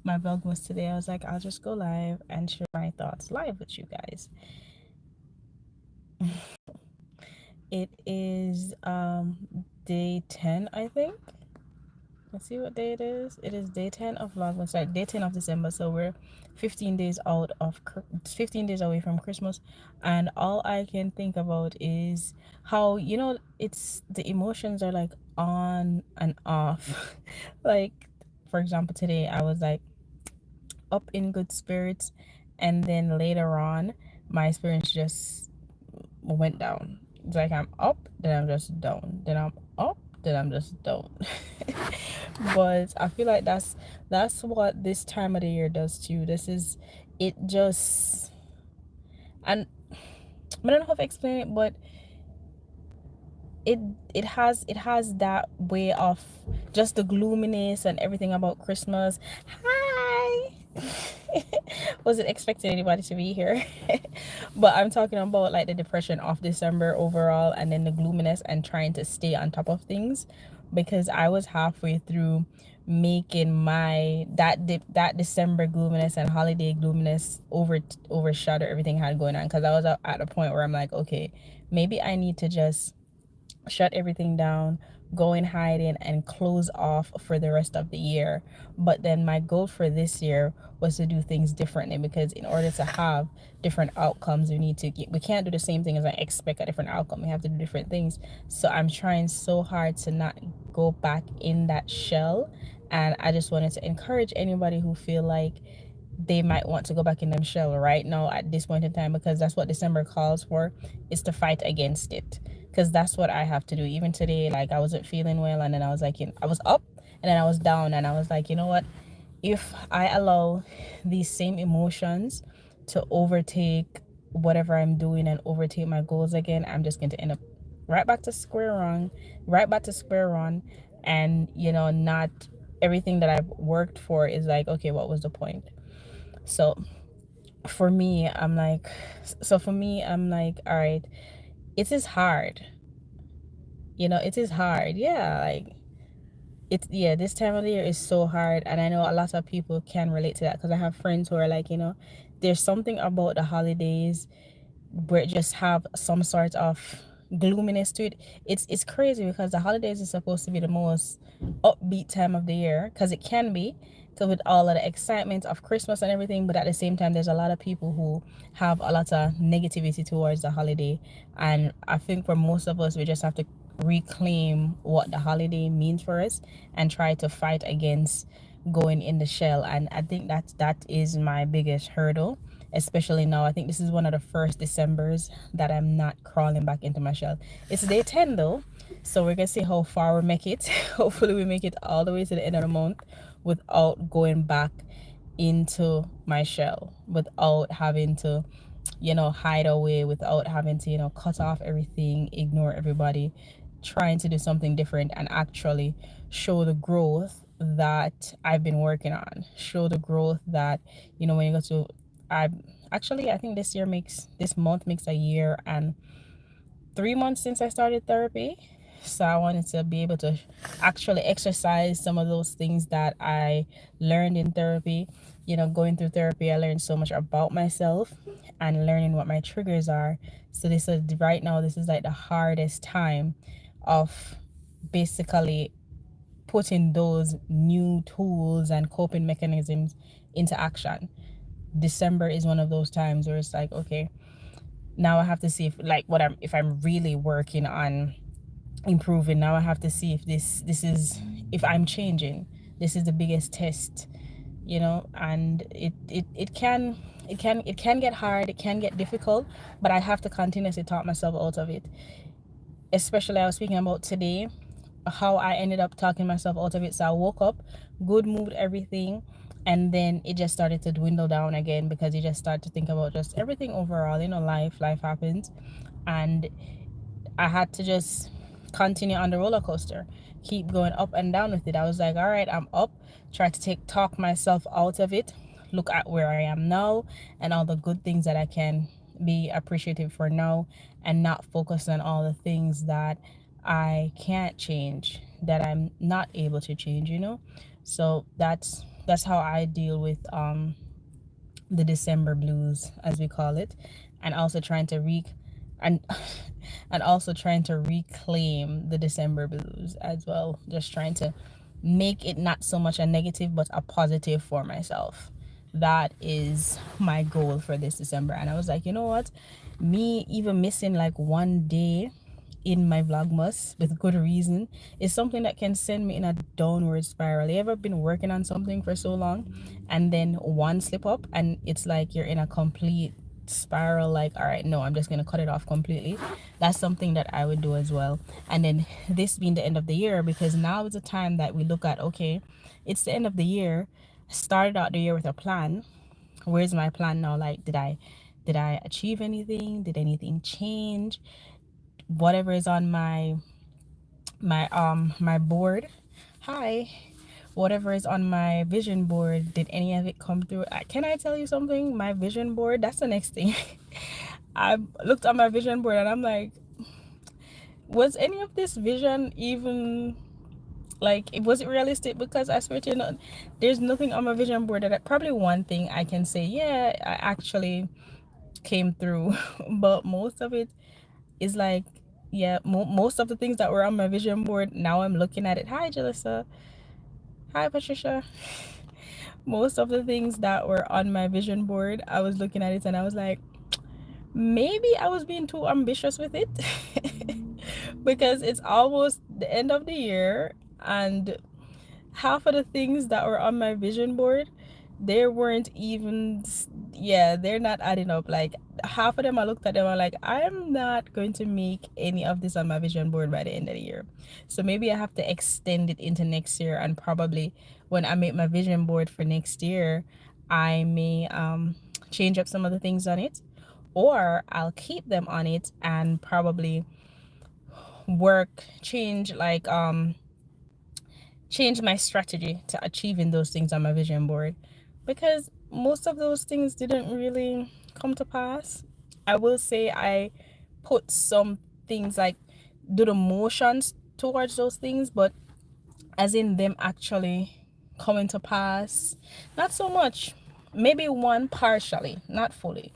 my vlogmas today. I was like, I'll just go live and share my thoughts live with you guys. It is day 10, I think. Let's see what day it is. It is day 10 of vlogmas, sorry, day 10 of December. So we're 15 days out of 15 days away from Christmas, and all I can think about is how, it's the emotions are like on and off. Like, for example, today I was like up in good spirits, and then later on my spirits just went down. It's like I'm up, then I'm just down, then I'm up, then I'm just down. But I feel like that's what this time of the year does too. This is it just, and I don't know how to explain it, but it it has that way of just the gloominess and everything about Christmas. Hi. Wasn't expecting anybody to be here. But I'm talking about like the depression of December overall, and then the gloominess and trying to stay on top of things, because I was halfway through making my that December gloominess and holiday gloominess overshadow everything I had going on, because I was at a point where I'm like, okay, maybe I need to just shut everything down, go in hiding, and close off for the rest of the year. But then my goal for this year was to do things differently, because in order to have different outcomes, we can't do the same thing as I expect a different outcome. We have to do different things. So I'm trying so hard to not go back in that shell. And I just wanted to encourage anybody who feel like they might want to go back in them shell right now at this point in time, because that's what December calls for, is to fight against it. Because that's what I have to do. Even today, like, I wasn't feeling well, and then I was like, I was up and then I was down, and I was like, you know what, if I allow these same emotions to overtake whatever I'm doing and overtake my goals again, I'm just going to end up right back to square one, right back to square one. And not everything that I've worked for is like, okay, what was the point? So for me, I'm like, all right, it is hard. It is hard. Yeah, like this time of the year is so hard, and I know a lot of people can relate to that, because I have friends who are like, there's something about the holidays where it just have some sort of gloominess to it. It's crazy, because the holidays is supposed to be the most upbeat time of the year, because it can be, so with all of the excitement of Christmas and everything. But at the same time, there's a lot of people who have a lot of negativity towards the holiday. And I think for most of us, we just have to reclaim what the holiday means for us and try to fight against going in the shell. And I think that is my biggest hurdle, especially now. I think this is one of the first Decembers that I'm not crawling back into my shell. It's day 10 though, so we're gonna see how far we make it. Hopefully we make it all the way to the end of the month without going back into my shell, without having to hide away, without having to cut off everything, ignore everybody, trying to do something different and actually show the growth that I've been working on. Show the growth that, when you go to, I I think this month makes a year and 3 months since I started therapy. So I wanted to be able to actually exercise some of those things that I learned in therapy. Going through therapy, I learned so much about myself and learning what my triggers are. So this is right now, this is like the hardest time of basically putting those new tools and coping mechanisms into action. December is one of those times where it's like, okay, now I have to see if I'm really working on improving. Now I have to see if this is, if I'm changing. This is the biggest test, and it can get hard, it can get difficult, but I have to continuously talk myself out of it. Especially, I was speaking about today, how I ended up talking myself out of it. So I woke up, good mood, everything, and then it just started to dwindle down again, because you just start to think about just everything overall. Life happens, and I had to just continue on the roller coaster, keep going up and down with it. I was like, all right, I'm up, try to talk myself out of it, look at where I am now and all the good things that I can be appreciative for now, and not focus on all the things that I can't change, that I'm not able to change. So that's how I deal with the December blues, as we call it, and also trying to and and also trying to reclaim the December blues as well. Just trying to make it not so much a negative but a positive for myself. That is my goal for this December. And I was like, you know what? Me even missing like one day in my vlogmas with good reason is something that can send me in a downward spiral. You ever been working on something for so long and then one slip up and it's like you're in a complete spiral, like, all right, no, I'm just gonna cut it off completely. That's something that I would do as well. And then this being the end of the year, because now is the time that we look at, okay, it's the end of the year. I started out the year with a plan. Where's my plan now? Like, did I achieve anything? Did anything change? Whatever is on my board, hi, whatever is on my vision board, did any of it come through? Can I tell you something? My vision board, that's the next thing. I looked at my vision board and I'm like, was any of this vision even, like, was it realistic? Because I swear to you, there's nothing on my vision board probably one thing I can say, yeah, I actually came through. But most of it is like, yeah, most of the things that were on my vision board, now I'm looking at it. Hi, Jalissa. Hi, Patricia. Most of the things that were on my vision board, I was looking at it and I was like, maybe I was being too ambitious with it. Because it's almost the end of the year and half of the things that were on my vision board, they weren't even, yeah, they're not adding up. Like, half of them, I looked at them, I'm like, I'm not going to make any of this on my vision board by the end of the year. So maybe I have to extend it into next year, and probably when I make my vision board for next year, I may change up some of the things on it, or I'll keep them on it and probably change my strategy to achieving those things on my vision board, because most of those things didn't really come to pass. I will say I put some things, like, do the motions towards those things, but as in them actually coming to pass, not so much. Maybe one partially, not fully,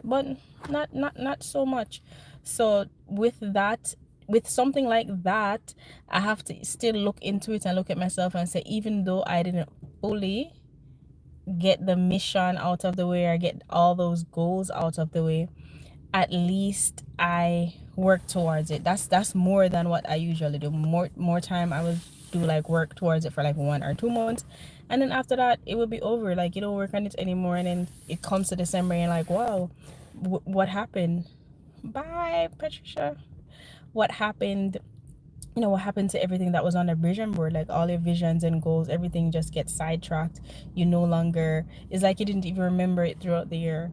but not so much. So with that, with something like that, I have to still look into it and look at myself and say, even though I didn't fully get the mission out of the way or get all those goals out of the way, at least I work towards it. That's more than what I usually do. More time I would do, like, work towards it for like 1 or 2 months, and then after that it would be over. Like, you don't work on it anymore, and then it comes to December and you're like, wow, what happened? Bye, Patricia. What happened? What happened to everything that was on the vision board? Like, all your visions and goals, everything just gets sidetracked. You no longer, it's like you didn't even remember it throughout the year.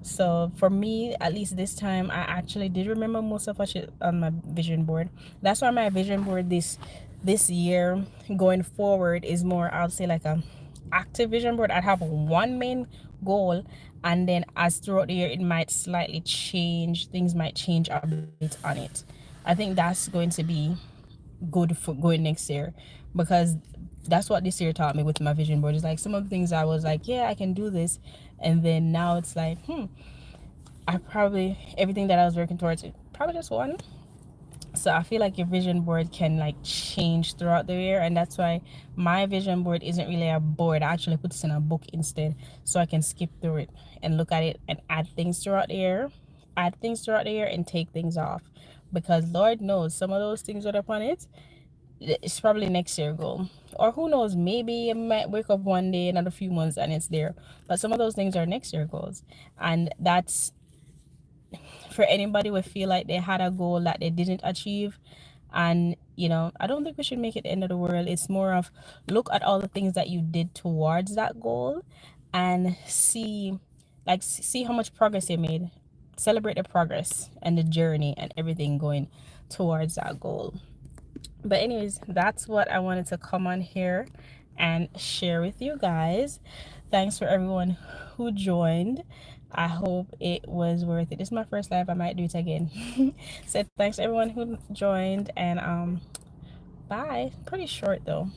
So for me, at least this time, I actually did remember most of what shit on my vision board. That's why my vision board this year going forward is more, I'll say, like a active vision board. I'd have one main goal, and then as throughout the year it might slightly change. Things might change a bit on it. I think that's going to be good for going next year, because that's what this year taught me with my vision board. It's like some of the things I was like, yeah, I can do this, and then now it's like, I probably, everything that I was working towards, it probably just one. So I feel like your vision board can, like, change throughout the year, and that's why my vision board isn't really a board. I actually put this in a book instead, so I can skip through it and look at it and add things throughout the year and take things off, because Lord knows some of those things that are upon it, it's probably next year goal, or who knows, maybe I might wake up one day, another few months, and it's there. But some of those things are next year goals, and that's for anybody who feel like they had a goal that they didn't achieve. And I don't think we should make it the end of the world. It's more of, look at all the things that you did towards that goal and see how much progress you made. Celebrate the progress and the journey and everything going towards that goal. But anyways, that's what I wanted to come on here and share with you guys. Thanks for everyone who joined. I hope it was worth it. This is my first live. I might do it again. So thanks everyone who joined, and bye. Pretty short though.